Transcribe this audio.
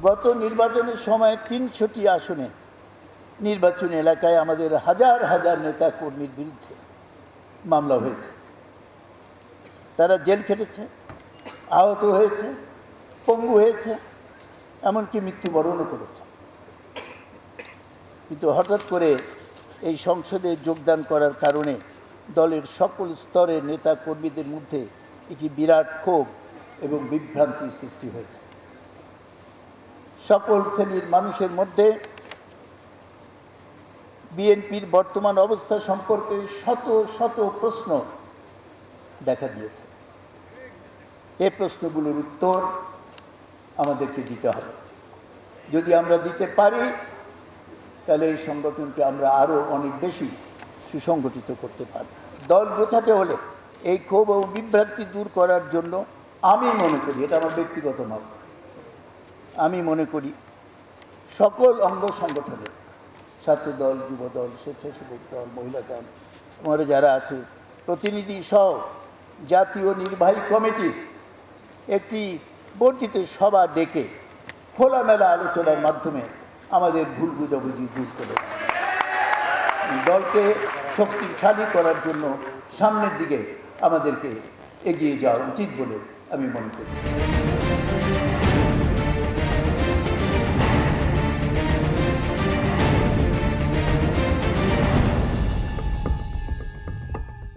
গত নির্বাচনের সময় ৩০০টি আসনে নির্বাচনী এলাকায় আমাদের হাজার হাজার নেতা কর্মীর বিরুদ্ধে মামলা হয়েছে। তারা জেল খেটেছে, আহত হয়েছে, পঙ্গু হয়েছে, এমনকি মৃত্যুবরণও করেছে। কিন্তু হঠাৎ করে এই সংসদে যোগদান করার কারণে দলের সকল স্তরের নেতা কর্মীদের মধ্যে একটি বিরাট ক্ষোভ এবং বিভ্রান্তির সৃষ্টি হয়েছে। সকল শ্রেণীর মানুষের মধ্যে বিএনপির বর্তমান অবস্থা সম্পর্কে শত শত প্রশ্ন দেখা দিয়েছে। এই প্রশ্নগুলোর উত্তর আমাদেরকে দিতে হবে। যদি আমরা দিতে পারি তাহলে এই সংগঠনকে আমরা আরও অনেক বেশি সুসংগঠিত করতে পারব। দল বোঝাতে হলে এই ক্ষোভ ও বিভ্রান্তি দূর করার জন্য আমি মনে করি, এটা আমার ব্যক্তিগত মত, আমি মনে করি সকল অঙ্গ সংগঠনের, ছাত্রদল, যুবদল, স্বেচ্ছাসেবক দল, মহিলা দল, আমাদের যারা আছে প্রতিনিধি সহ জাতীয় নির্বাহী কমিটির একটি বর্ধিত সভা ডেকে খোলামেলা আলোচনার মাধ্যমে আমাদের ভুল বুঝাবুঝি দূর করে দলকে শক্তিশালী করার জন্য সামনের দিকে আমাদেরকে এগিয়ে যাওয়া উচিত বলে আমি মনে করি।